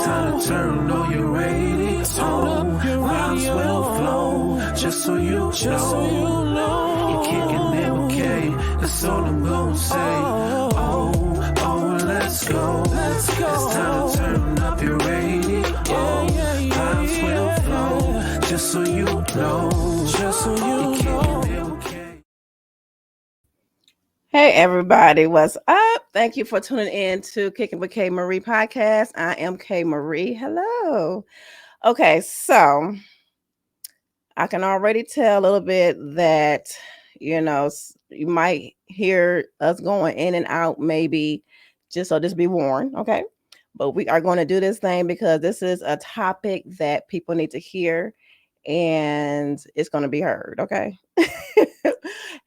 time to turn on your radio. Rhymes will flow, just so you know. You're kicking it with K, that's all I'm gonna say. Oh, let's go. It's time to turn up your radio. Rhymes will flow, just so you know. You're kicking it with K. Hey everybody, what's up? Thank you for tuning in to Kicking with K Marie podcast. I am K Marie. Hello. Okay, so I can already tell a little bit that you might hear us going in and out, maybe just be warned, okay? But we are going to do this thing because this is a topic that people need to hear and it's going to be heard, okay?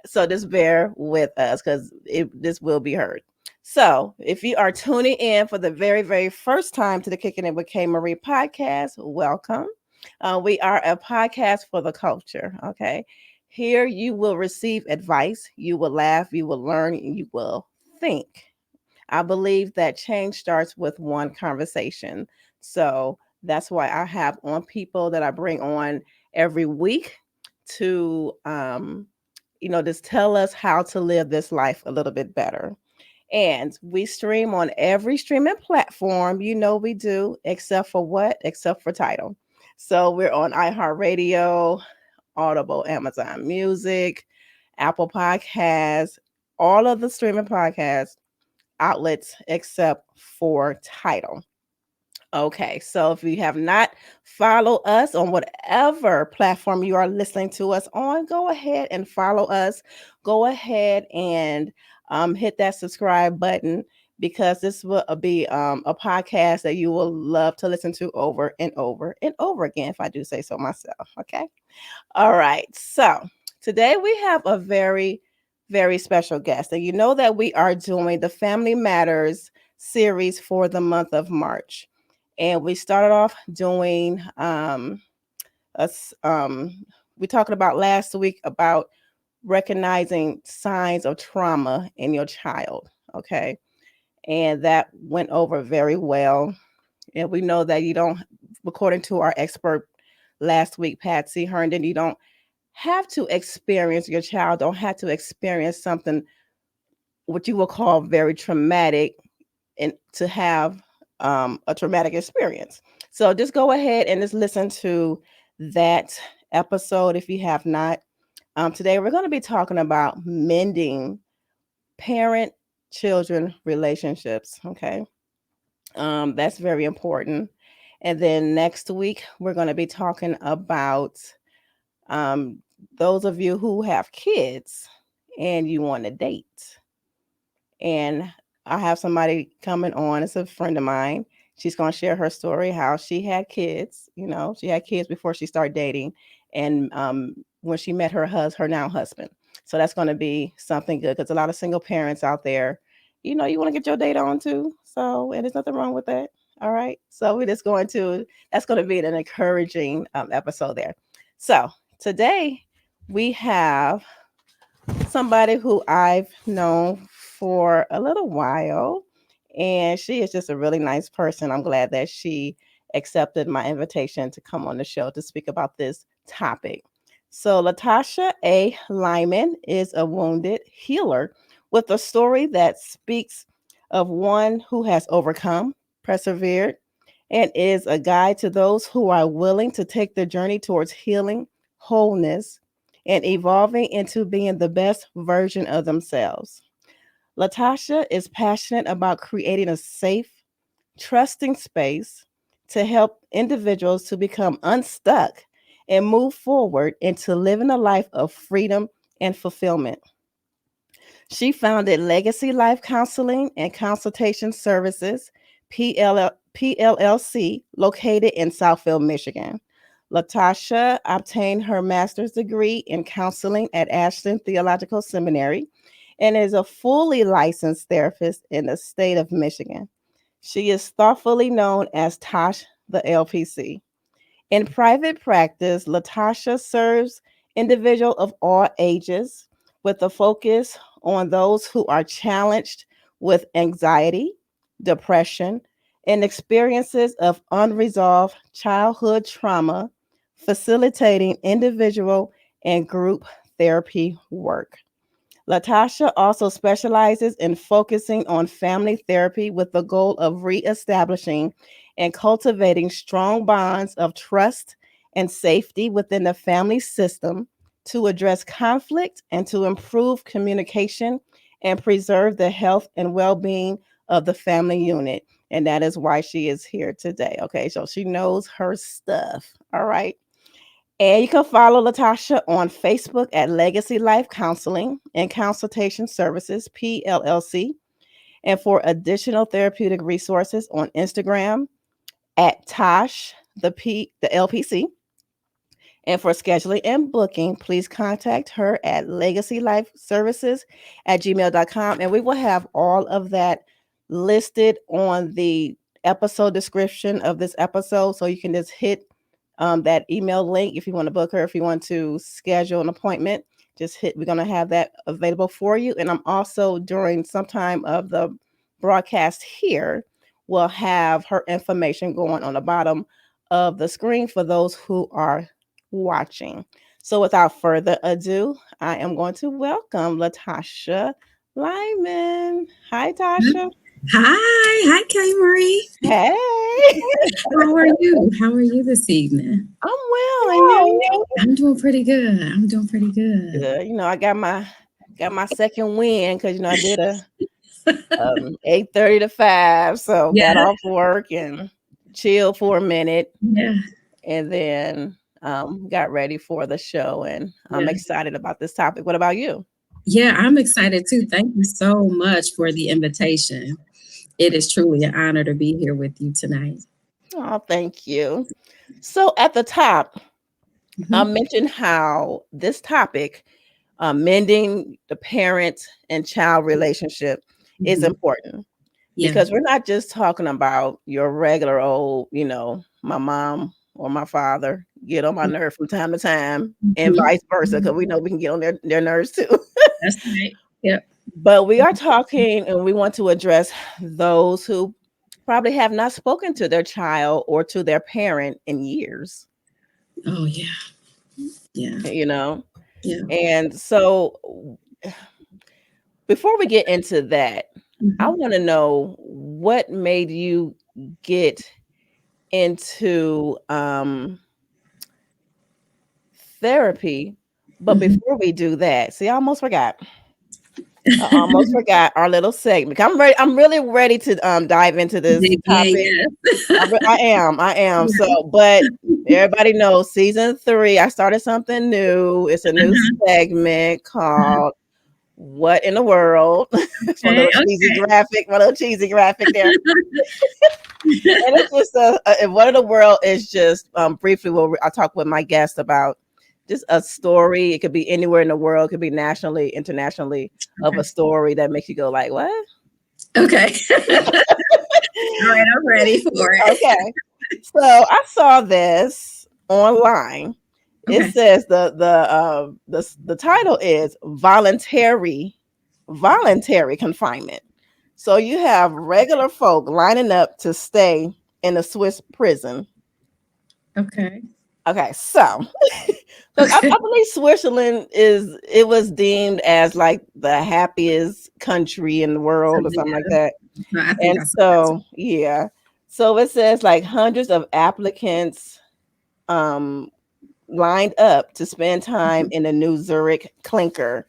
So just bear with us because this will be heard. So if you are tuning in for the very, very first time to the Kicking It with K Marie podcast, welcome. We are a podcast for the culture, okay? Here you will receive advice, you will laugh, you will learn, and you will think. I believe that change starts with one conversation. So that's why I have on people that I bring on every week to just tell us how to live this life a little bit better. And we stream on every streaming platform, we do, except for what? Except for Tidal. So we're on iHeartRadio, Audible, Amazon Music, Apple Podcasts, all of the streaming podcast outlets except for Tidal. Okay, so if you have not followed us on whatever platform you are listening to us on, go ahead and follow us. Go ahead and hit that subscribe button because this will be a podcast that you will love to listen to over and over and over again, if I do say so myself. Okay. All right. So today we have a very, very special guest. And you know that we are doing the Family Matters series for the month of March. And we started off doing us we talked about last week about recognizing signs of trauma in your child. Okay. And that went over very well. And we know that you don't, according to our expert last week, Patsy Herndon, you don't have to experience, your child don't have to experience something what you will call very traumatic and to have a traumatic experience. So just go ahead and just listen to that episode if you have not. Today we're going to be talking about mending parent-children relationships. Okay, that's very important. And then next week we're going to be talking about um, those of you who have kids and you want to date. And I have somebody coming on. It's a friend of mine. She's going to share her story, how she had kids. She had kids before she started dating. And when she met her now husband. So that's going to be something good because a lot of single parents out there, you want to get your date on too. So, and there's nothing wrong with that. All right. So that's going to be an encouraging episode there. So today we have somebody who I've known for a little while, and she is just a really nice person. I'm glad that she accepted my invitation to come on the show to speak about this topic. So, Latasha A. Lyman is a wounded healer with a story that speaks of one who has overcome, persevered, and is a guide to those who are willing to take the journey towards healing, wholeness, and evolving into being the best version of themselves. Latasha is passionate about creating a safe, trusting space to help individuals to become unstuck and move forward into living a life of freedom and fulfillment. She founded Legacy Life Counseling and Consultation Services, PLLC, located in Southfield, Michigan. Latasha obtained her master's degree in counseling at Ashland Theological Seminary and is a fully licensed therapist in the state of Michigan. She is thoughtfully known as Tosh the LPC. In private practice, Latasha serves individuals of all ages with a focus on those who are challenged with anxiety, depression, and experiences of unresolved childhood trauma, facilitating individual and group therapy work. Latasha also specializes in focusing on family therapy with the goal of reestablishing and cultivating strong bonds of trust and safety within the family system to address conflict and to improve communication and preserve the health and well being of the family unit. And that is why she is here today. Okay, so she knows her stuff. All right. And you can follow Latasha on Facebook at Legacy Life Counseling and Consultation Services, PLLC. And for additional therapeutic resources on Instagram at the LPC. And for scheduling and booking, please contact her at legacylifeccservices at gmail.com. And we will have all of that listed on the episode description of this episode. So you can just hit that email link if you want to book her, if you want to schedule an appointment. Just hit, we're going to have that available for you. And I'm also, during some time of the broadcast here, will have her information going on the bottom of the screen for those who are watching. So without further ado, I am going to welcome Latasha Lyman. Hi, Tasha. Hi, Kay Marie. Hey. How are you? How are you this evening? I'm well, and you? I'm doing pretty good. I'm doing pretty good. Good. I got my second win because I did a 8:30 to 5, so Yeah, got off work and chilled for a minute, yeah, and then got ready for the show, and I'm yeah. excited about this topic. What about you? Yeah, I'm excited too. Thank you so much for the invitation. It is truly an honor to be here with you tonight. Oh, thank you. So at the top, I Mhm, mentioned how this topic, mending the parent and child relationship, is mhm. important Yeah. because we're not just talking about your regular old, my mom or my father get on my nerve from time to time, and Mhm. vice versa, because we know we can get on their nerves too. That's right. Yep. But we are talking, and we want to address those who probably have not spoken to their child or to their parent in years, Oh yeah. Yeah. you know? Yeah. And so before we get into that, I Mhm, want to know what made you get into therapy. But mhm. before we do that, see, I almost forgot. I almost forgot our little segment. I'm ready. I'm really ready to dive into this Dig in, topic. yes. I am. So, but everybody knows season 3, I started something new. It's a new Uh-huh, segment uh-huh. called What in the World? It's my Okay, little cheesy okay. graphic, there. And it's just What in the World is just briefly I talk with my guest about just a story. It could be anywhere in the world, it could be nationally, internationally, of a Okay. story that makes you go like, what? Okay. All right, I'm ready for it. Okay. So I saw this online. It Okay. says the title is voluntary confinement. So you have regular folk lining up to stay in a Swiss prison. Okay. Okay, so look, I believe Switzerland was deemed as like the happiest country in the world or Something something like else. that. No, I think And I saw that too. so yeah. So it says like hundreds of applicants um lined up to spend time Mhm. in the new Zurich clinker.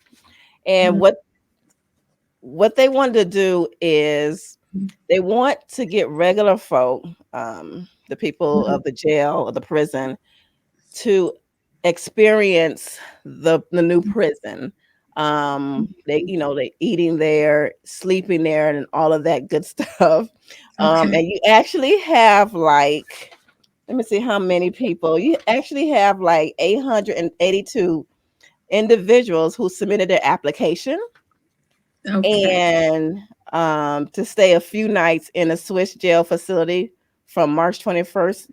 And Mhm. what they wanted to do is they want to get regular folk, the people Mhm. of the jail or the prison, to experience the new prison. They eating there, sleeping there, and all of that good stuff. Okay. And you actually have like, let me see how many people. You actually have like 882 individuals who submitted their application, Okay. and to stay a few nights in a Swiss jail facility from March 24th,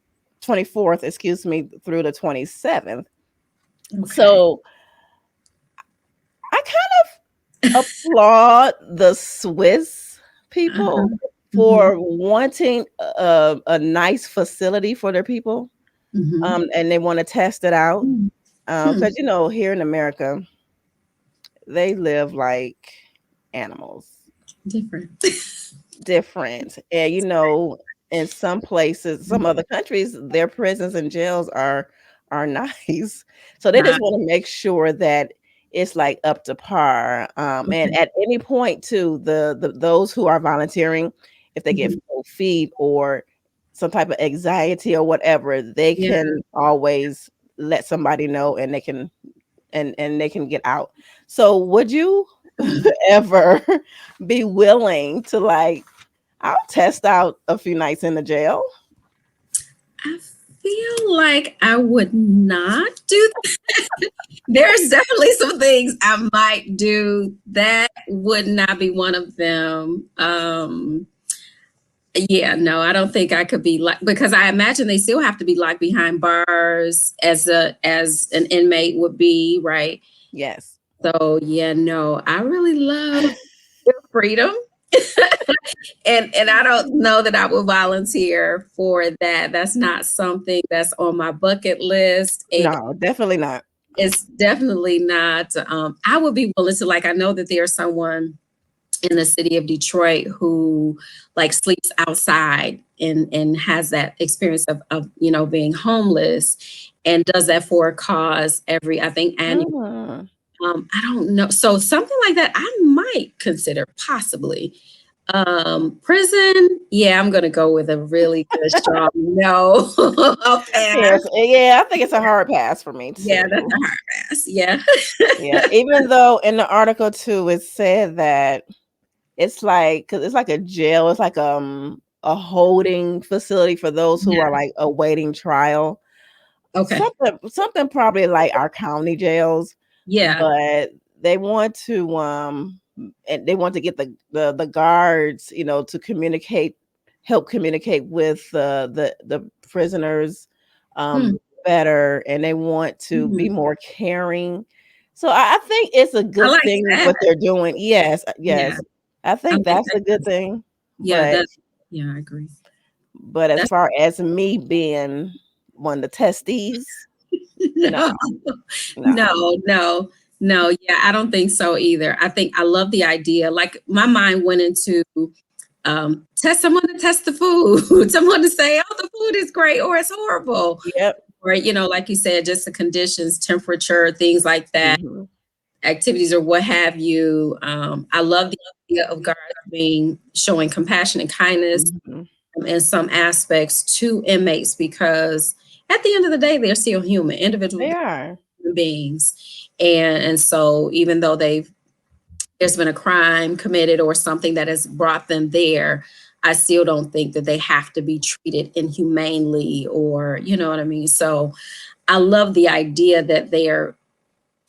excuse me, through the 27th. Okay. So I kind of applaud the Swiss Uh-huh. people Mhm. for wanting a nice facility for their people, Mhm. and they want to test it out. Mm. Hmm. Because here in America, they live like animals, Different. different. And in some places, some other countries, their prisons and jails are nice. So they Right. just want to make sure that it's like up to par. And Mhm. at any point too, the those who are volunteering, if they get Mhm. cold feet or some type of anxiety or whatever, they Yeah. can always let somebody know, and they can and they can get out. So would you ever be willing to, like, I'll test out a few nights in the jail? I feel like I would not do that. There's definitely some things I might do. That would not be one of them. Yeah, no, I don't think I could be like, because I imagine they still have to be locked behind bars as an inmate would be, right? Yes. So yeah, no, I really love their freedom. And I don't know that I would volunteer for that. That's not something that's on my bucket list. And No, definitely not. it's definitely not. I would be willing to, like, I know that there's someone in the city of Detroit who like sleeps outside and has that experience of being homeless, and does that for a cause every, I think, annual. Mm. I don't know. So something like that I might consider possibly. Prison, yeah, I'm gonna go with a really good strong no. I'll pass. Yes, yeah, I think it's a hard pass for me Yeah, that's too. a hard pass. Yeah. Yeah, even though in the article too, it said that it's like, 'cause it's like a jail, it's like a holding facility for those who Yeah. are like awaiting trial. Okay. Something probably like our county jails, Yeah. but they want to and they want to get the guards, to help communicate with the prisoners Hmm. better, and they want to Hmm. be more caring. So I think it's a I good like thing that. what they're doing. Yes, Yeah. yes. I I think like that's that. a good thing. Yeah, But yeah, I agree. as That's far as me being one of the testees, no, no, no. no, no, no. Yeah, I don't think so either. I think I love the idea. Like my mind went into test someone to test the food, someone to say, oh, the food is great or it's horrible. Yep. Or, like you said, just the conditions, temperature, things like that, Mhm. activities or what have you. I love the idea of guards showing compassion and kindness Mhm. in some aspects to inmates, because at the end of the day, they're still human, individual They are. human beings. And so even though there's been a crime committed or something that has brought them there, I still don't think that they have to be treated inhumanely, or you know what I mean? So I love the idea that they're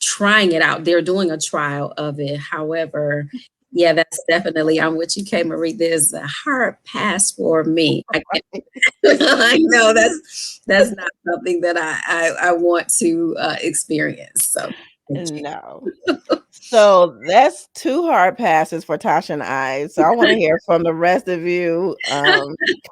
trying it out. They're doing a trial of it. However, yeah, that's definitely, I'm with you, K. Marie. There's a hard pass for me. I can't, I know that's not something that I want to experience. So thank you. No. So that's two hard passes for Tasha and I. So I want to hear from the rest of you.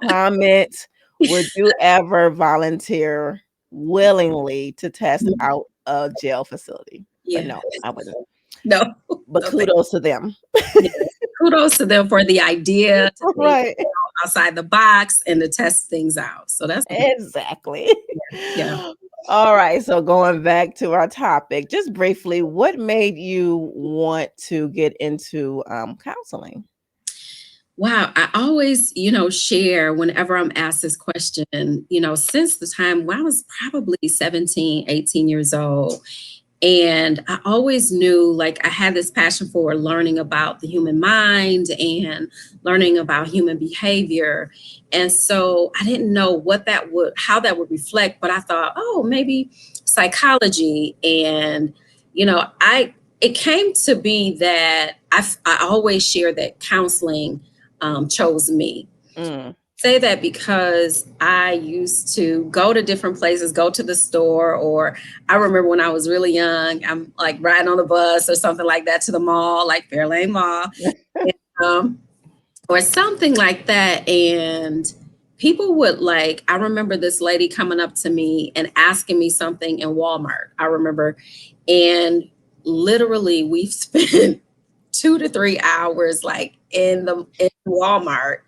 Comment. Would you ever volunteer willingly to test out a jail facility? But Yeah. no, I wouldn't. No. But No, thank kudos to them. you. Kudos to them for the idea to think Right. outside the box and to test things out. So that's a good. Exactly. Yeah. All right. So going back to our topic, just briefly, what made you want to get into counseling? Wow, I always, share whenever I'm asked this question, since the time when I was probably 17, 18 years old. And I always knew, like, I had this passion for learning about the human mind and learning about human behavior. And so I didn't know how that would reflect, but I thought, oh, maybe psychology. And, it came to be that I always share that counseling chose me. Mm. Say that because I used to go to different places, go to the store, or I remember when I was really young, I'm like riding on the bus or something like that to the mall, like Fairlane Mall. And, or something like that. And people would like, I remember this lady coming up to me and asking me something in Walmart. I remember, and literally we've spent 2 to 3 hours like in Walmart,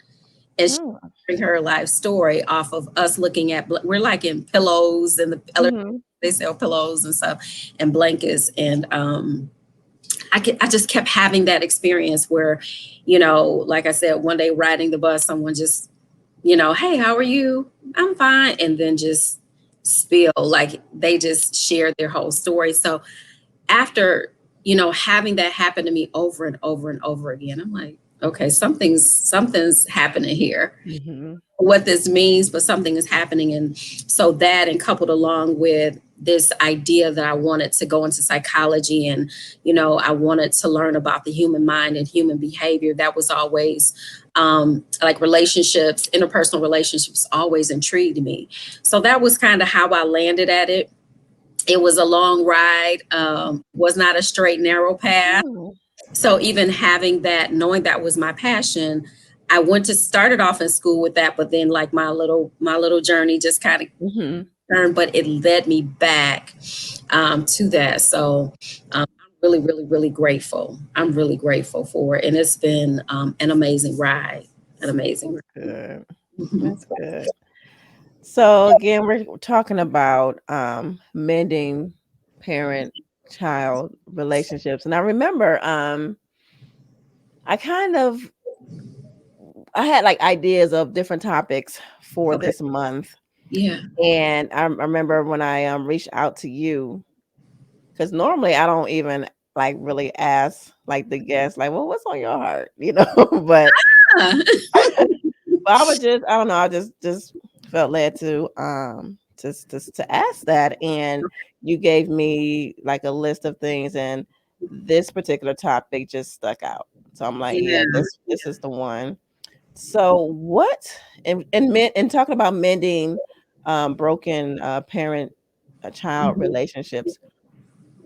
and she Oh. sharing her life story off of us looking at, we're like in pillows and Mhm. they sell pillows and stuff and blankets. And I just kept having that experience where, like I said, one day riding the bus, someone just, hey, how are you? I'm fine. And then just spill, like they just shared their whole story. So after, having that happen to me over and over and over again, I'm like, okay, something's happening here. Mhm. What this means, but something is happening. And so that, and coupled along with this idea that I wanted to go into psychology, and, I wanted to learn about the human mind and human behavior, that was always like relationships, interpersonal relationships always intrigued me. So that was kind of how I landed at it. It was a long ride, was not a straight, narrow path. Oh. So even having that, knowing that was my passion, I went to started off in school with that, but then like my little journey just kind of Mhm. turned, but it led me back to that. So I'm really, really, really grateful. I'm really grateful for it, and it's been an amazing ride. An amazing ride. Good. Mhm. That's good. So again, we're talking about mending parent child relationships. And I remember I kind of I had like ideas of different topics for Okay. this month. Yeah. And I remember when I reached out to you, because normally I don't even like really ask like the guests, like, well, what's on your heart? But Ah. I was just, I don't know, I just felt led to to ask that. And you gave me like a list of things, and this particular topic just stuck out. So I'm like, yeah, Yeah. this is the one. So what, and talking about mending broken parent child Mhm. relationships,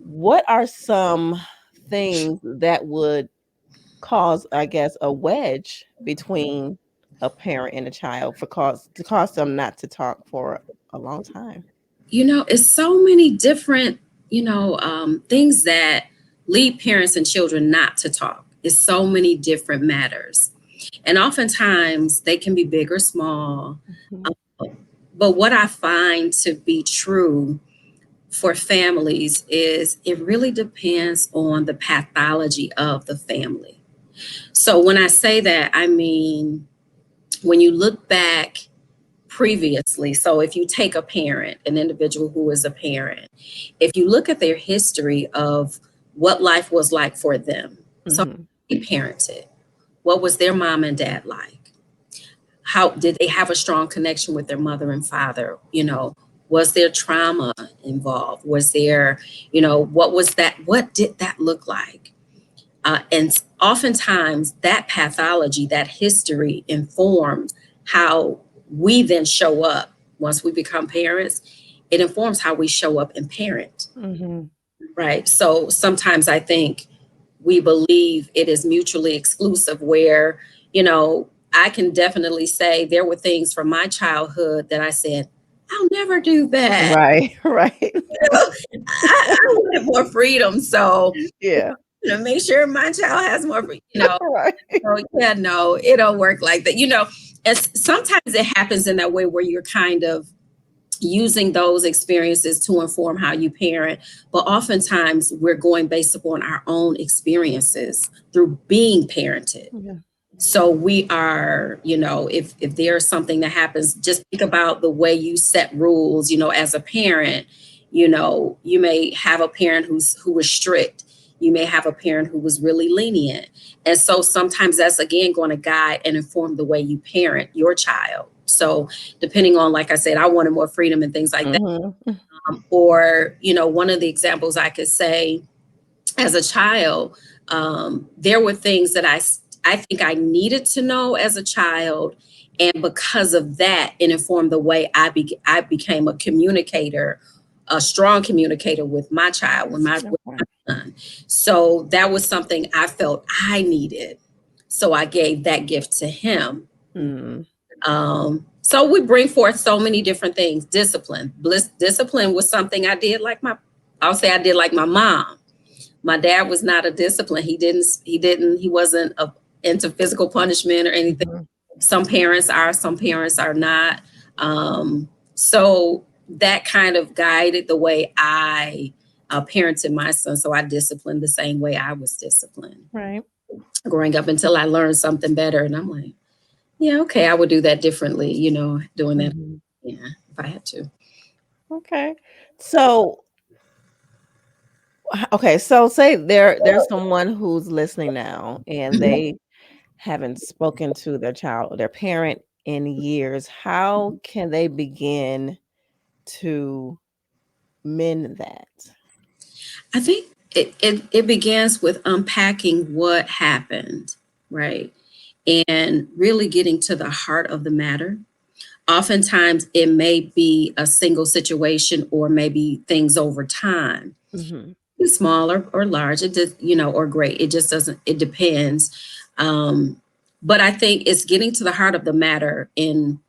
what are some things that would cause, I guess, a wedge between a parent and a child to cause them not to talk for a long time? It's so many different, things that lead parents and children not to talk. It's so many different matters. And oftentimes they can be big or small. Mhm. But what I find to be true for families is it really depends on the pathology of the family. So when I say that, I mean, when you look back previously, so if you take a parent, an individual who is a parent, if you look at their history of what life was like for them, so Mhm. they parented, what was their mom and dad like? How did they have a strong connection with their mother and father? Was there trauma involved? Was there, what was that? What did that look like? And oftentimes that pathology, that history informs how we then show up once we become parents. It informs how we show up and parent, Mhm. right? So sometimes I think we believe it is mutually exclusive, where, I can definitely say there were things from my childhood that I said, I'll never do that. Right, right. I wanted more freedom. So, Yeah. make sure my child has more freedom. Right. Oh, yeah, no, it don't work like that. As sometimes it happens in that way where you're kind of using those experiences to inform how you parent, but oftentimes we're going based upon our own experiences through being parented. Yeah. So we are, if there's something that happens, just think about the way you set rules, as a parent. You may have a parent who was strict. You may have a parent who was really lenient. And so sometimes that's again going to guide and inform the way you parent your child. So depending on, like I said, I wanted more freedom and things like that. Mhm. Or, one of the examples I could say, as a child, there were things that I think I needed to know as a child, and because of that, it informed the way I became a communicator, a strong communicator with my child, with Okay. my son. So that was something I felt I needed. So I gave that gift to him. Mm. So we bring forth so many different things. Discipline. Discipline was something I did like I'll say I did like my mom. My dad was not a discipline. He wasn't into physical punishment or anything. Mhm. Some parents are not. So that kind of guided the way I parented my son. So I disciplined the same way I was disciplined Right. growing up until I learned something better. And I'm like, yeah, okay, I would do that differently, doing that. Mhm. Yeah, if I had to. Okay. So, okay, so say there's someone who's listening now and Mhm. they haven't spoken to their child or their parent in years. How can they begin to mend that? I think it begins with unpacking what happened, right? And really getting to the heart of the matter. Oftentimes, it may be a single situation or maybe things over time, Mhm. small or large, it just, or great. It just doesn't, it depends. But I think it's getting to the heart of the matter in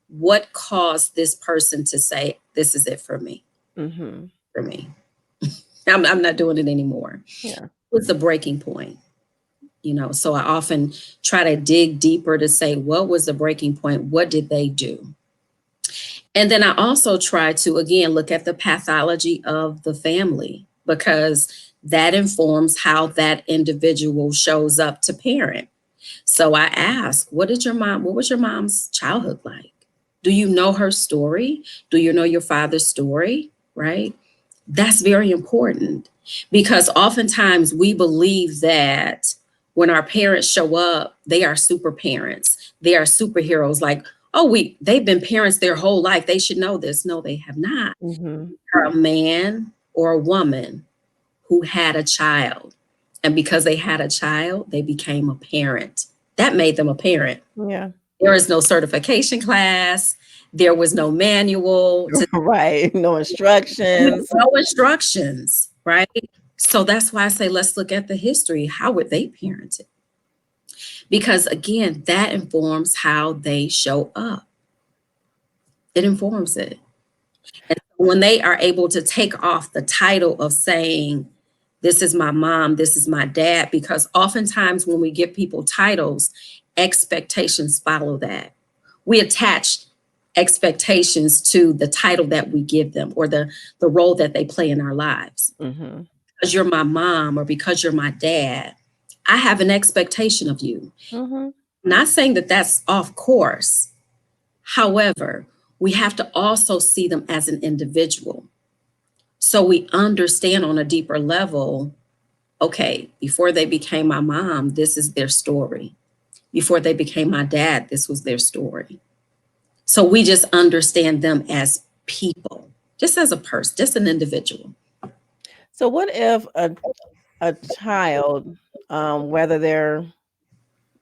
what caused this person to say, this is it for me, Mhm. for me. I'm not doing it anymore. Yeah. What's the breaking point? So I often try to dig deeper to say, what was the breaking point? What did they do? And then I also try to, again, look at the pathology of the family because that informs how that individual shows up to parent. So I ask, what was your mom's childhood like? Do you know her story? Do you know your father's story? Right? That's very important because oftentimes we believe that when our parents show up, they are super parents. They are superheroes. Like, oh, they've been parents their whole life. They should know this. No, they have not. Mhm. They're a man or a woman who had a child. And because they had a child, they became a parent. That made them a parent. Yeah. There is no certification class. There was no manual to Right. No instructions. no instructions, right? So that's why I say let's look at the history. How were they parented? Because again, that informs how they show up. It informs it. And when they are able to take off the title of saying, this is my mom, this is my dad, because oftentimes when we give people titles, expectations follow that. We attach expectations to the title that we give them or the role that they play in our lives. Mhm. Because you're my mom or because you're my dad, I have an expectation of you. Mhm. Not saying that that's off course. However, we have to also see them as an individual. So we understand on a deeper level, okay, before they became my mom, this is their story. Before they became my dad, this was their story. So we just understand them as people, just as a person, just an individual. So what if a child, whether they're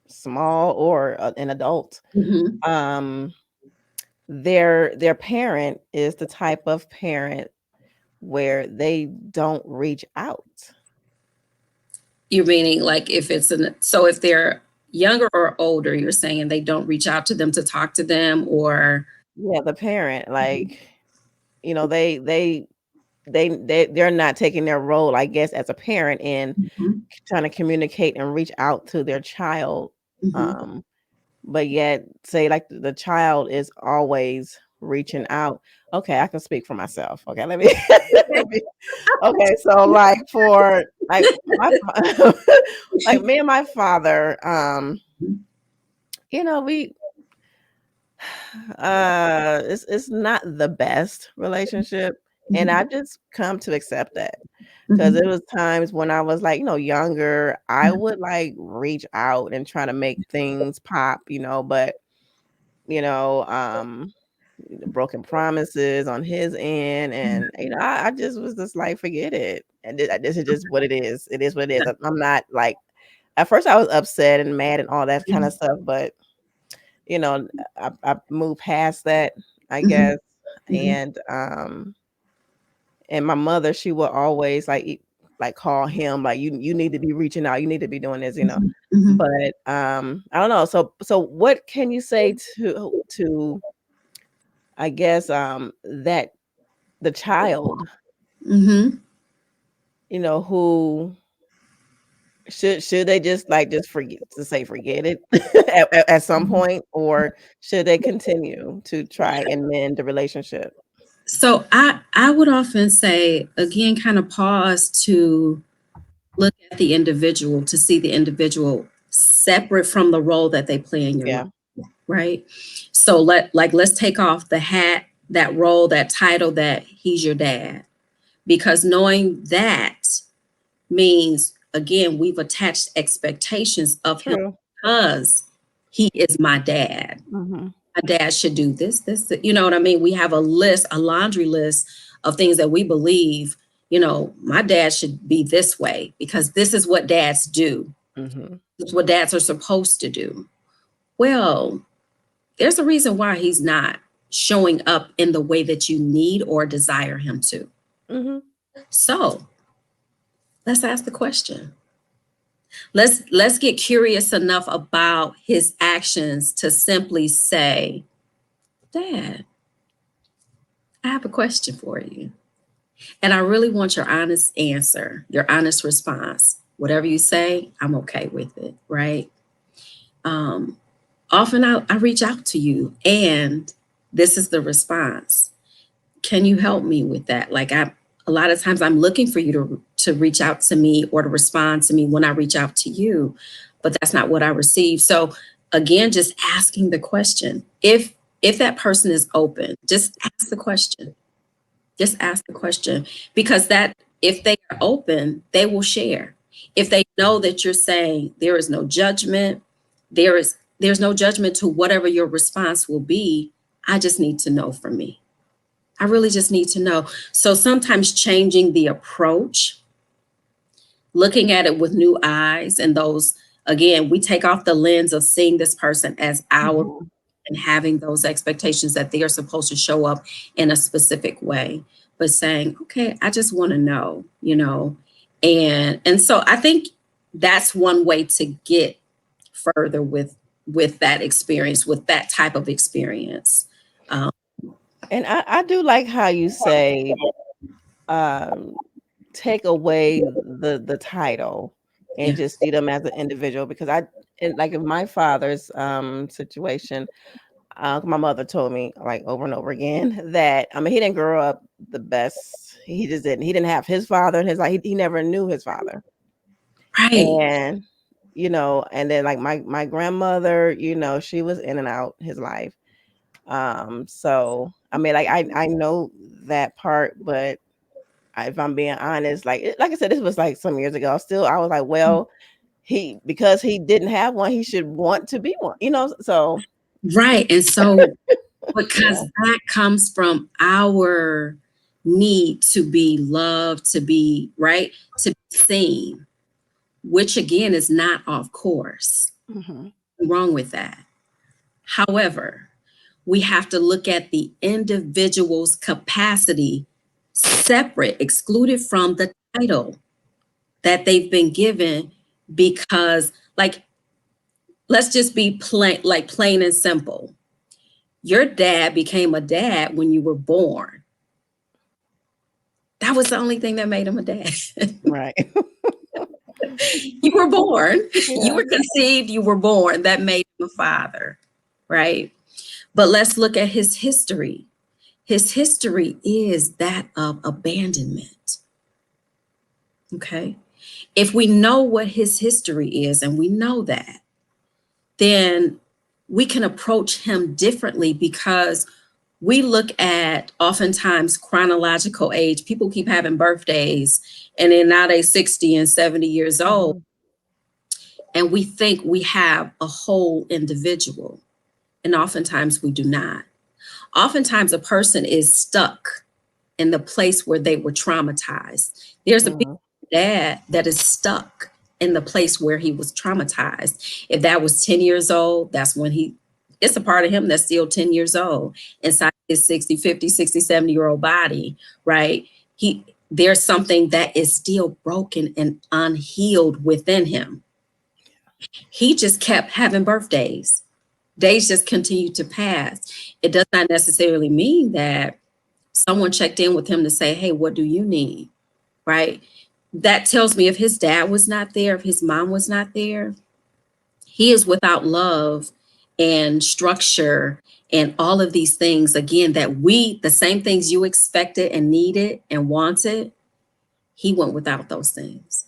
small or an adult, Mhm. um, their parent is the type of parent where they don't reach out? You're meaning like so if they're younger or older, you're saying they don't reach out to them to talk to them or Yeah, the parent, like, you know, they're not taking their role, I guess, as a parent in Mhm. trying to communicate and reach out to their child. Mhm. Um, but yet say like the child is always reaching out. Okay, I can speak for myself. Okay, let me, let me okay, so like for like my like me and my father, we it's not the best relationship, and Mhm. I've just come to accept that because Mhm. it was times when I was like, younger, I would like reach out and try to make things pop, but you know, um broken promises on his end, and I just was just like, forget it, and this is just what it is. It is what it is. I'm not like, at first I was upset and mad and all that kind of stuff, but you know, I moved past that, I Mhm. guess. Mhm. And my mother, she will always like like call him, like you need to be reaching out, you need to be doing this, Mhm. But I don't know. So what can you say to I guess that the child, Mhm. who should they just forget it at some point, or should they continue to try and mend the relationship? So I would often say, again, kind of pause to look at the individual, to see the individual separate from the role that they play in your Yeah. life, right? So let's take off the hat, that role, that title, that he's your dad, because knowing that means, again, we've attached expectations of him True. because he is my dad. Mhm. My dad should do this, you know what I mean? We have a list, a laundry list of things that we believe, my dad should be this way because this is what dads do. Mhm. It's what dads are supposed to do. Well, there's a reason why he's not showing up in the way that you need or desire him to. Mhm. So let's ask the question. Let's get curious enough about his actions to simply say, Dad, I have a question for you. And I really want your honest answer, your honest response. Whatever you say, I'm okay with it, right? Um, Often I reach out to you and this is the response. Can you help me with that? Like a lot of times I'm looking for you to reach out to me or to respond to me when I reach out to you, but that's not what I receive. So again, just asking the question. If that person is open, just ask the question. Just ask the question because that if they are open, they will share. If they know that you're saying there is no judgment, there's no judgment to whatever your response will be. I just need to know from me. I really just need to know. So sometimes changing the approach, looking at it with new eyes, and those, again, we take off the lens of seeing this person as our Mhm. and having those expectations that they are supposed to show up in a specific way, but saying, okay, I just want to know, and so I think that's one way to get further with that experience, with that type of experience. Um, And I do like how you say, um, take away the title and yeah, just see them as an individual, because like in my father's situation, my mother told me like over and over again that I mean he didn't grow up the best. He didn't have his father in his life. He never knew his father. right, And and then like my grandmother, she was in and out his life. So I mean, like I know that part, but if I'm being honest, like I said, this was like some years ago. Still, I was like, well, because he didn't have one, he should want to be one, So right. And so yeah. because that comes from our need to be loved, to be right, to be seen, which again is not off course. Hmm. Wrong with that. However, we have to look at the individual's capacity separate, excluded from the title that they've been given, because, like, let's just be plain and simple. Your dad became a dad when you were born. That was the only thing that made him a dad. Right. You were born, you Yeah. were conceived, you were born. That made him a father, right? But let's look at his history. His history is that of abandonment. Okay. If we know what his history is and we know that, then we can approach him differently because we look at oftentimes chronological age. People keep having birthdays and then now they're 60 and 70 years old. Mhm. And we think we have a whole individual. And oftentimes we do not. Oftentimes a person is stuck in the place where they were traumatized. There's a big Mhm. dad that is stuck in the place where he was traumatized. If that was 10 years old, that's when it's a part of him that's still 10 years old inside his 60, 50, 60, 70-year-old body, right? there's something that is still broken and unhealed within him. He just kept having birthdays. Days just continued to pass. It does not necessarily mean that someone checked in with him to say, hey, what do you need? Right? That tells me if his dad was not there, if his mom was not there, he is without love and structure and all of these things, again, that the same things you expected and needed and wanted, he went without those things.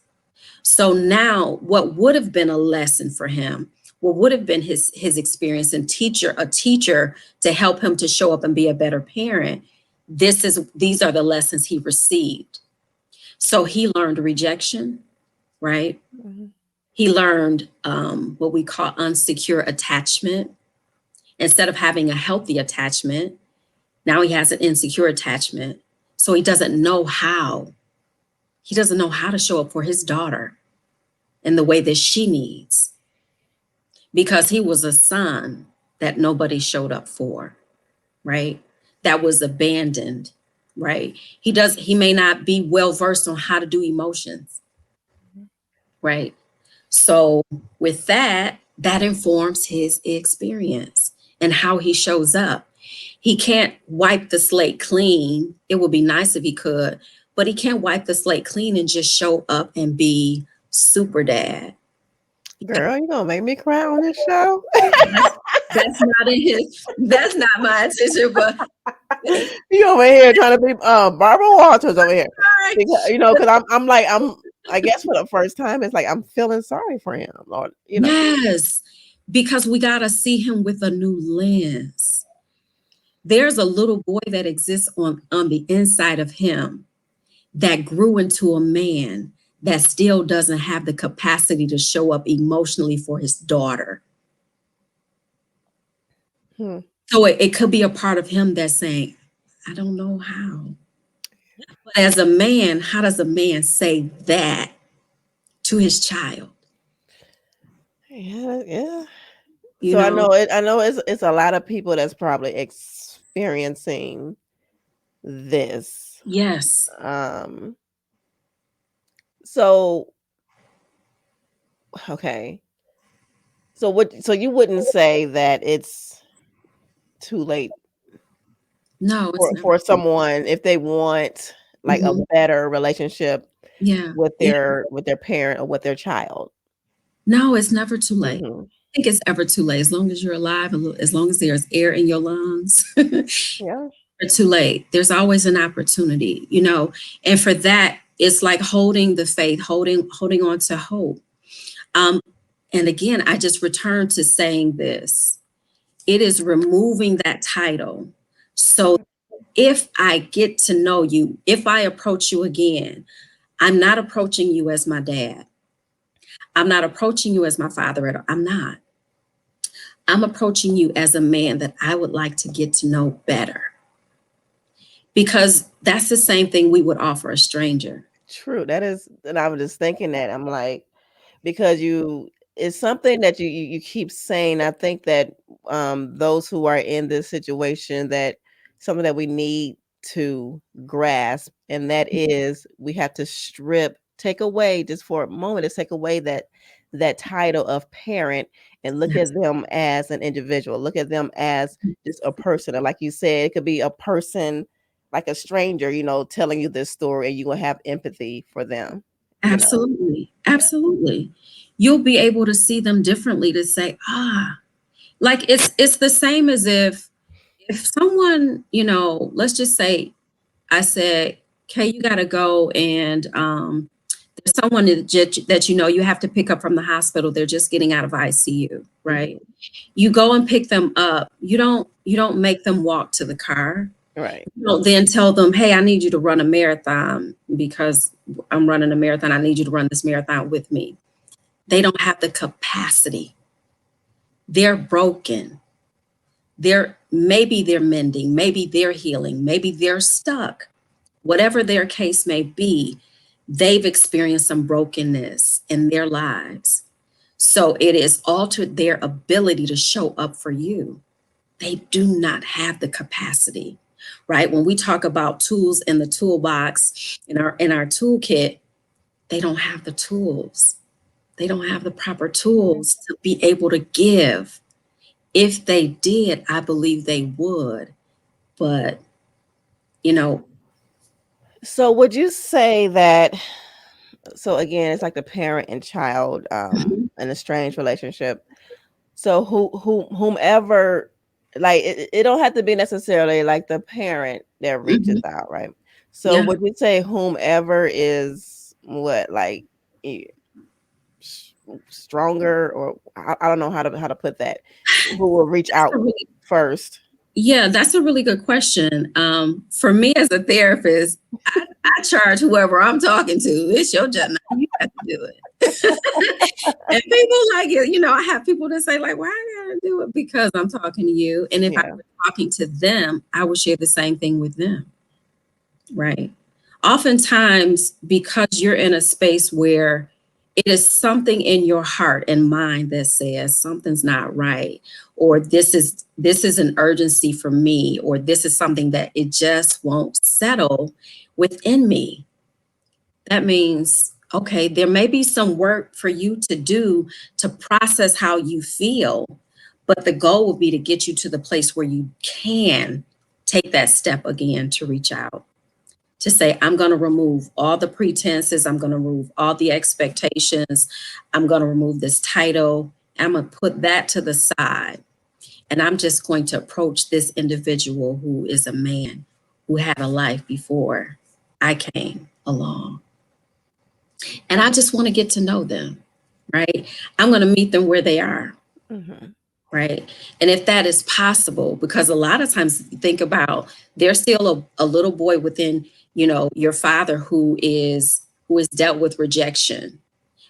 So now what would have been a lesson for him, what would have been his experience and a teacher to help him to show up and be a better parent, these are the lessons he received. So he learned rejection, right? Mm-hmm. He learned what we call unsecure attachment. Instead of having a healthy attachment, now he has an insecure attachment. So he doesn't know how. He doesn't know how to show up for his daughter in the way that she needs, because he was a son that nobody showed up for, right? That was abandoned, right? He may not be well versed on how to do emotions, right? So with that informs his experience and how he shows up. He can't wipe the slate clean. It would be nice if he could, but he can't wipe the slate clean and just show up and be super dad. Girl, you gonna make me cry on this show? That's not my intention, but You over here trying to be Barbara Walters over here. Because I guess for the first time, it's like I'm feeling sorry for him, Lord. Yes, because we got to see him with a new lens. There's a little boy that exists on the inside of him that grew into a man that still doesn't have the capacity to show up emotionally for his daughter. So it could be a part of him that's saying, I don't know how. But as a man, how does a man say that to his child? Yeah. You So know? I know it's a lot of people that's probably experiencing this. Yes. So okay. So you wouldn't say that it's too late No, it's for never. someone if they want like a better relationship with their parent or with their child. No, it's never too late. Mm-hmm. I think it's ever too late. As long as you're alive, as long as there's air in your lungs, Yeah. it's too late. There's always an opportunity, and for that, it's like holding the faith, holding on to hope. And again, I just return to saying this. It is removing that title. So if I get to know you, if I approach you again, I'm not approaching you as my dad. I'm not approaching you as my father at all. I'm not. I'm approaching you as a man that I would like to get to know better. Because that's the same thing we would offer a stranger. True. That is, and I was just thinking that. I'm like, because it's something that you keep saying. I think that those who are in this situation, that something that we need to grasp, and that is we have to take away just for a moment, to take away that title of parent and look at them as an individual, look at them as just a person. And like you said, it could be a person like a stranger, telling you this story, and you will have empathy for them. Absolutely. Absolutely. You'll be able to see them differently, to say, like it's the same as if someone, let's just say I said, okay, you got to go and there's someone that you have to pick up from the hospital. They're just getting out of ICU, right? You go and pick them up. You don't make them walk to the car. Right. You don't then tell them, hey, I need you to run a marathon because I'm running a marathon. I need you to run this marathon with me. They don't have the capacity. They're broken. Maybe they're mending, maybe they're healing, maybe they're stuck. Whatever their case may be, they've experienced some brokenness in their lives. So it has altered their ability to show up for you. they do not have the capacity, right? When we talk about tools in the toolbox, in our toolkit, they don't have the tools. They don't have the proper tools to be able to give. If they did, I believe they would. But, you know, So would you say that, so again, it's like the parent and child an estranged relationship. So whomever, like it don't have to be necessarily like the parent that reaches out, right? So yeah, would you say whomever is what, like stronger, or I don't know how to put that, who will reach out first? yeah, that's a really good question. For me as a therapist, I charge whoever I'm talking to. It's your job. Now you have to do it. And people like it. You know, I have people that say like, "Why I gotta do it?" Because I'm talking to you. And if I Yeah. were talking to them, I would share the same thing with them. Right. Oftentimes, because you're in a space where it is something in your heart and mind that says something's not right, or this is an urgency for me, or this is something that it just won't settle within me. That means, okay, there may be some work for you to do to process how you feel, but the goal will be to get you to the place where you can take that step again to reach out, to say, I'm going to remove all the pretenses. I'm going to remove all the expectations. I'm going to remove this title. I'm going to put that to the side. And I'm just going to approach this individual who is a man who had a life before I came along. And I just want to get to know them, right? I'm going to meet them where they are. Mm-hmm. Right. And if that is possible, because a lot of times think about, there's still a little boy within, your father who is dealt with rejection.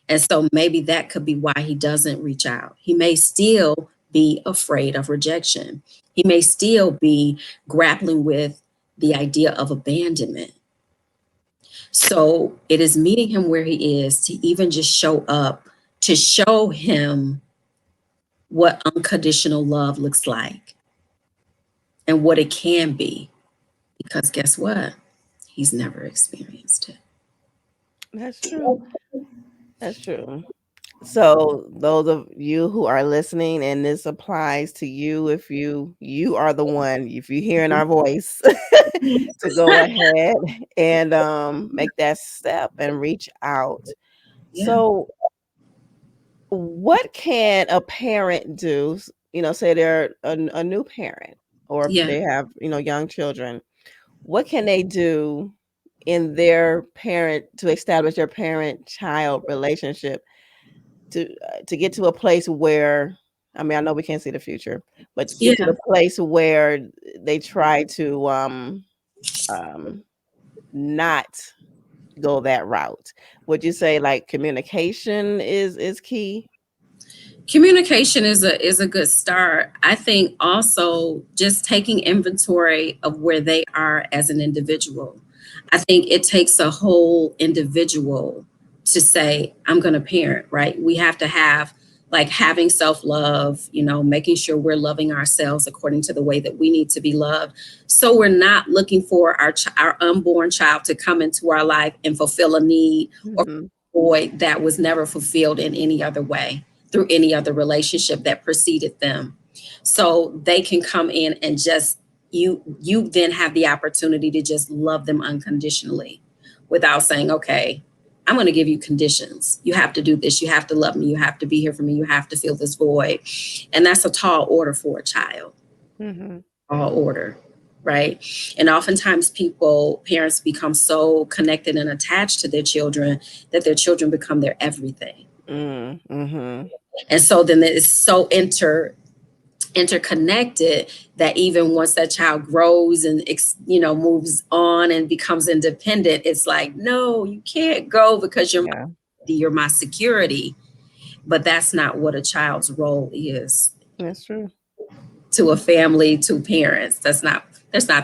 And so maybe that could be why he doesn't reach out. He may still be afraid of rejection. He may still be grappling with the idea of abandonment. So it is meeting him where he is, to even just show up, to show him what unconditional love looks like and what it can be. Because guess what? He's never experienced it. That's true. That's true. So those of you who are listening, and this applies to you, if you are the one, if you're hearing our voice, to go ahead and make that step and reach out. Yeah. So what can a parent do? Say they're a new parent, or Yeah. they have, young children. What can they do in their parent to establish their parent-child relationship to get to a place where, I mean, I know we can't see the future, but to get to Yeah. the place where they try to not go that route? Would you say like communication is key? Communication is a good start. I think also just taking inventory of where they are as an individual. I think it takes a whole individual to say, I'm going to parent, right? We have to have like having self-love, making sure we're loving ourselves according to the way that we need to be loved. So we're not looking for our unborn child to come into our life and fulfill a need or Mhm. void that was never fulfilled in any other way, through any other relationship that preceded them. So they can come in and just, you then have the opportunity to just love them unconditionally without saying, okay, I'm going to give you conditions. You have to do this. You have to love me. You have to be here for me. You have to fill this void. And that's a tall order for a child. Mhm. Tall order. Right. And oftentimes parents become so connected and attached to their children that their children become their everything. Mhm. And so then it's so interconnected that even once that child grows and moves on and becomes independent, it's like, no, you can't go because Yeah, you're my security. But that's not what a child's role is that's true. to a family, to parents. That's not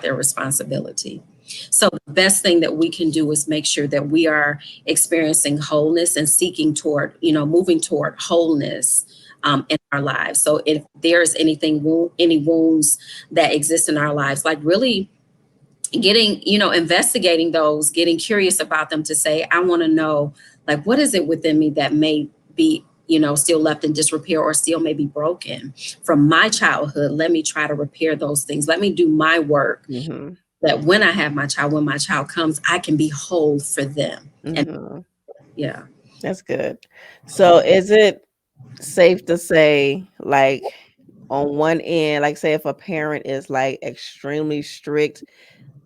their responsibility. So the best thing that we can do is make sure that we are experiencing wholeness and seeking toward, moving toward wholeness, in our lives. So if there's any wounds that exist in our lives, like really getting, investigating those, getting curious about them to say, I want to know, like, what is it within me that may be, still left in disrepair or still may be broken from my childhood. Let me try to repair those things. Let me do my work that when I have when my child comes, I can be whole for them. And yeah. That's good. So is it safe to say, like, on one end, like say if a parent is like extremely strict,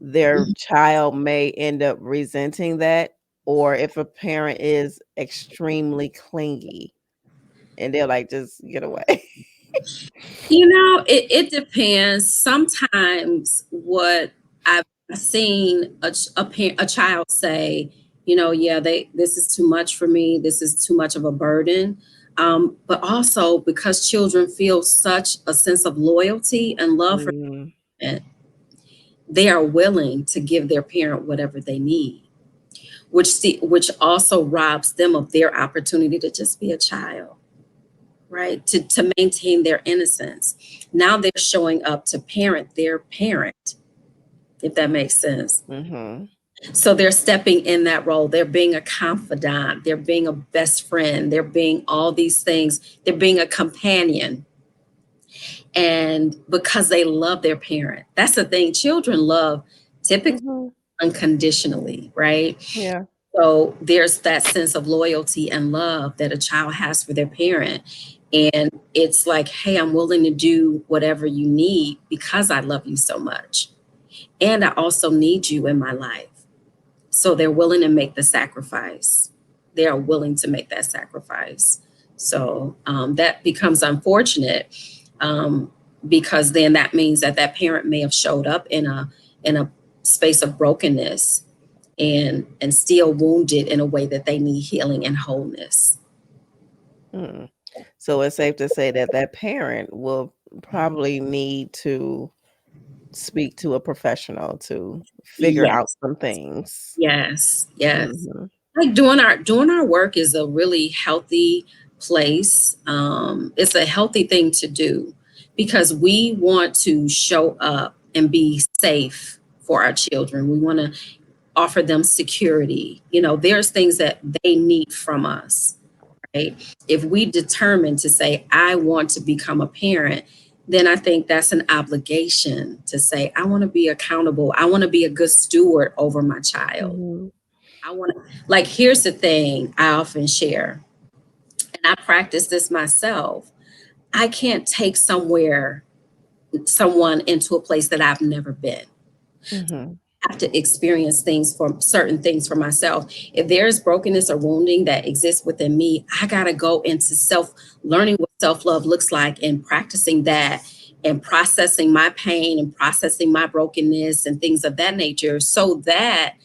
their child may end up resenting that, or if a parent is extremely clingy and they're like, just get away? It depends. Sometimes what I've seen a child say, yeah, this is too much for me. This is too much of a burden. But also because children feel such a sense of loyalty and love for it, they are willing to give their parent whatever they need, which also robs them of their opportunity to just be a child, right? To maintain their innocence. Now they're showing up to parent their parent, if that makes sense. So they're stepping in that role. They're being a confidant. They're being a best friend. They're being all these things. They're being a companion. And because they love their parent. That's the thing. Children love typically unconditionally, right? Yeah. So there's that sense of loyalty and love that a child has for their parent. And it's like, hey, I'm willing to do whatever you need because I love you so much. And I also need you in my life. So they're willing to make the sacrifice. They are willing to make that sacrifice. So that becomes unfortunate because then that means that parent may have showed up in a space of brokenness and still wounded in a way that they need healing and wholeness. So it's safe to say that parent will probably need to speak to a professional to figure out some things. Yes. Like doing our work is a really healthy place. It's a healthy thing to do because we want to show up and be safe for our children. We want to offer them security. There's things that they need from us, right? If we determine to say, I want to become a parent, then I think that's an obligation to say, I want to be accountable. I want to be a good steward over my child. I want to, like, here's the thing I often share, and I practice this myself. I can't take someone into a place that I've never been. I have to experience certain things for myself. If there's brokenness or wounding that exists within me, I got to go into learning what self-love looks like and practicing that and processing my pain and processing my brokenness and things of that nature, so that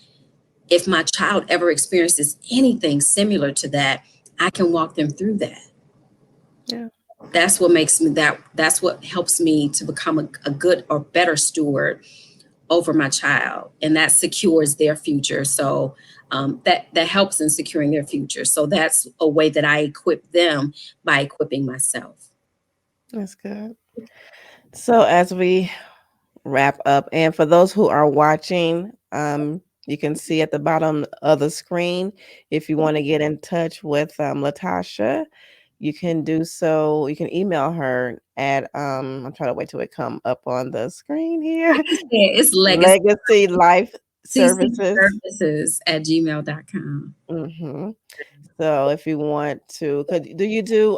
if my child ever experiences anything similar to that, I can walk them through that. Yeah. That's what makes me that's what helps me to become a good or better steward over my child, and that secures their future. So that helps in securing their future. So that's a way that I equip them by equipping myself. That's good. So as we wrap up, and for those who are watching, you can see at the bottom of the screen, if you want to get in touch with Latasha, you can do so. You can email her at I'm trying to wait till it come up on the screen here. It's legacylifeccservices at gmail.com. So if you want to, do you do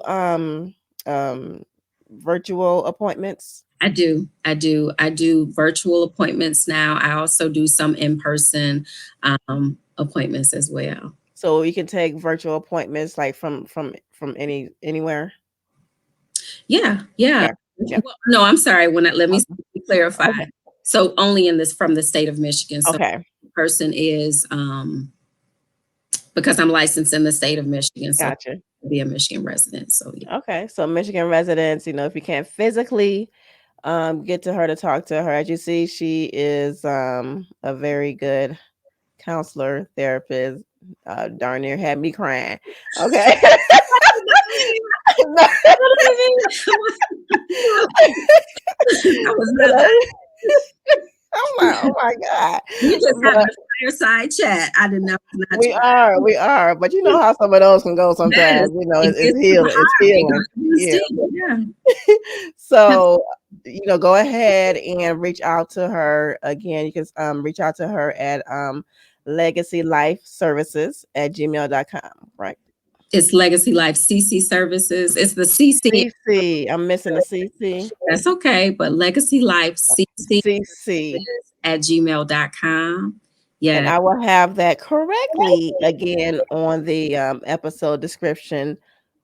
virtual appointments? I do virtual appointments now. I also do some in-person appointments as well. So you can take virtual appointments like from anywhere. Yeah. Well, no, I'm sorry. Let me clarify. Okay. So only from the state of Michigan. So okay. The person is because I'm licensed in the state of Michigan. So gotcha. Be a Michigan resident. So yeah. Okay. So Michigan residents, if you can't physically get to her to talk to her, as you see, she is a very good counselor, therapist. Darn near had me crying. Okay. That was nothing. Oh my God. We just having But a fireside chat. I did not not we try. are. But you know how some of those can go Yes, sometimes. You know, it it's gets to the healing. It's heart. It healing. goes to the Yeah. sting. Yeah. So, go ahead and reach out to her. Again, you can reach out to her at legacylifecervices@gmail.com. Right. It's Legacy Life CC Services. It's the CC. CC. I'm missing the CC. That's okay, but Legacy Life CC CC. at gmail.com. And Yeah. I will have that correctly again on the episode description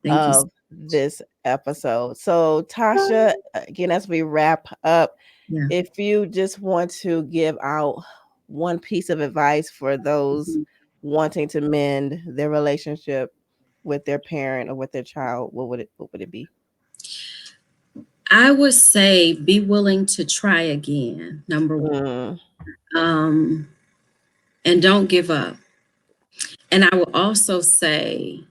Thank you. of this episode. So, Tasha, again, as we wrap up, Yeah. if you just want to give out one piece of advice for those wanting to mend their relationship with their parent or with their child, what would it be? I would say be willing to try again, number one. Mm, And don't give up. And I will also say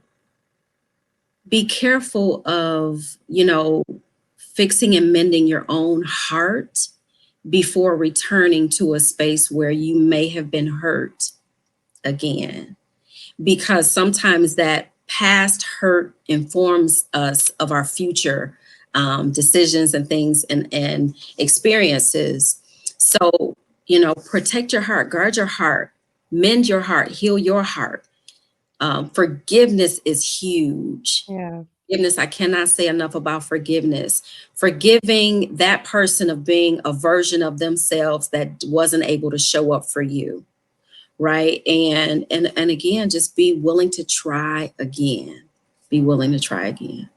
be careful of, fixing and mending your own heart before returning to a space where you may have been hurt again. Because sometimes that past hurt informs us of our future decisions and things and experiences. So, protect your heart, guard your heart, mend your heart, heal your heart. Forgiveness is huge. yeah. Forgiveness, I cannot say enough about forgiveness. Forgiving that person of being a version of themselves that wasn't able to show up for you, right? And again, just be willing to try again. Be willing to try again.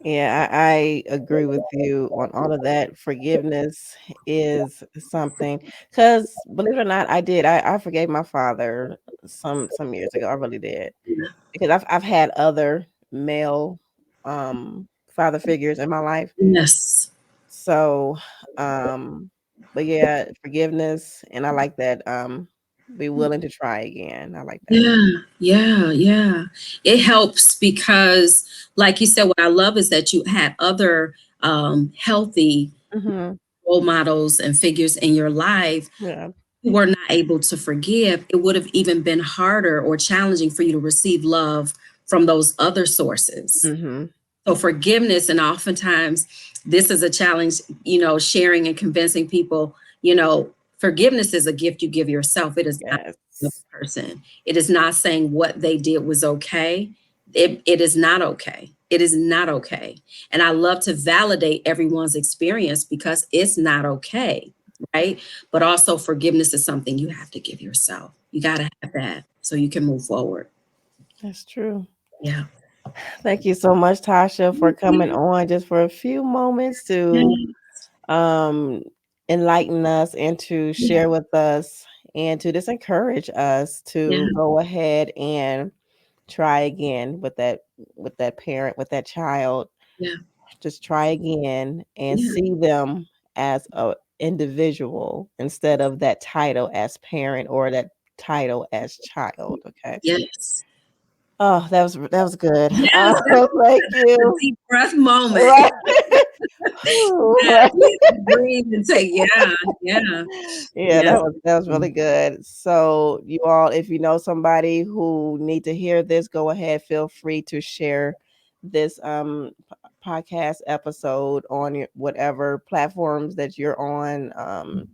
Yeah, I agree with you on all of that. Forgiveness is something because believe it or not, I did. I forgave my father some years ago. I really did because I've had other male father figures in my life. Yes. So but yeah, forgiveness, and I like that. Be willing to try again. I like that. Yeah. It helps because, like you said, what I love is that you had other healthy Hmm. role models and figures in your life Yeah. who were not able to forgive. It would have even been harder or challenging for you to receive love from those other sources. Hmm. So forgiveness, and oftentimes this is a challenge, sharing and convincing people, forgiveness is a gift you give yourself. It is not the Yes. person. It is not saying what they did was okay. It is not okay. It is not okay. And I love to validate everyone's experience because it's not okay, right? But also forgiveness is something you have to give yourself. You got to have that so you can move forward. That's true. Yeah. Thank you so much, Tasha, for coming on just for a few moments to um, enlighten us and to Yeah. share with us and to just encourage us Yeah. to go ahead and try again with that parent, with that child. Yeah. Just try again and Yeah. see them as a individual instead of that title as parent or that title as child. Okay. Yes. Oh, that was good. Yes, Thank a you. deep breath moment. Right. Whew, Yeah, right. you have to breathe and take, yeah, Yeah, yes. that was really good. So you all, if you know somebody who need to hear this, go ahead, feel free to share this podcast episode on your whatever platforms that you're on.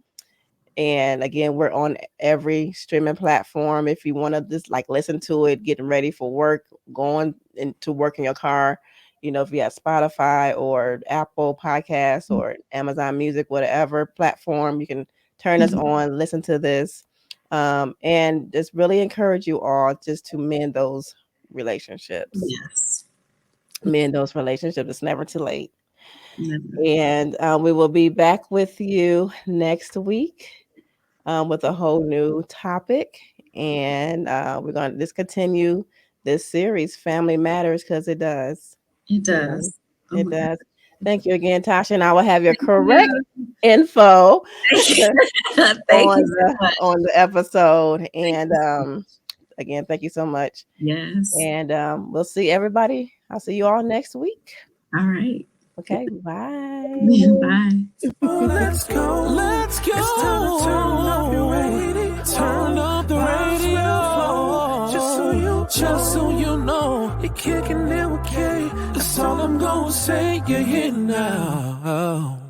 And again, we're on every streaming platform. If you want to just like listen to it, getting ready for work, going into work in your car, if you have Spotify or Apple Podcasts or Amazon Music, whatever platform, you can turn us on, listen to this, and just really encourage you all just to mend those relationships. Yes. Mend those relationships. It's never too late. Never. And we will be back with you next week with a whole new topic. And we're going to discontinue this series, Family Matters, because it does. It You know, does. Oh it my God. does. Thank you again, Tasha. And I will have your correct Yeah. info Thank you. Thank on you so much. the episode. Thank And you so much. again, thank you so much. Yes. And we'll see everybody. I'll see you all next week. All right. Okay, bye. Bye. Oh, let's go. Let's go. It's time to turn up your radio. Turn up the radio. Just so you know, you're kicking it with K. That's all I'm gonna say. You're here now.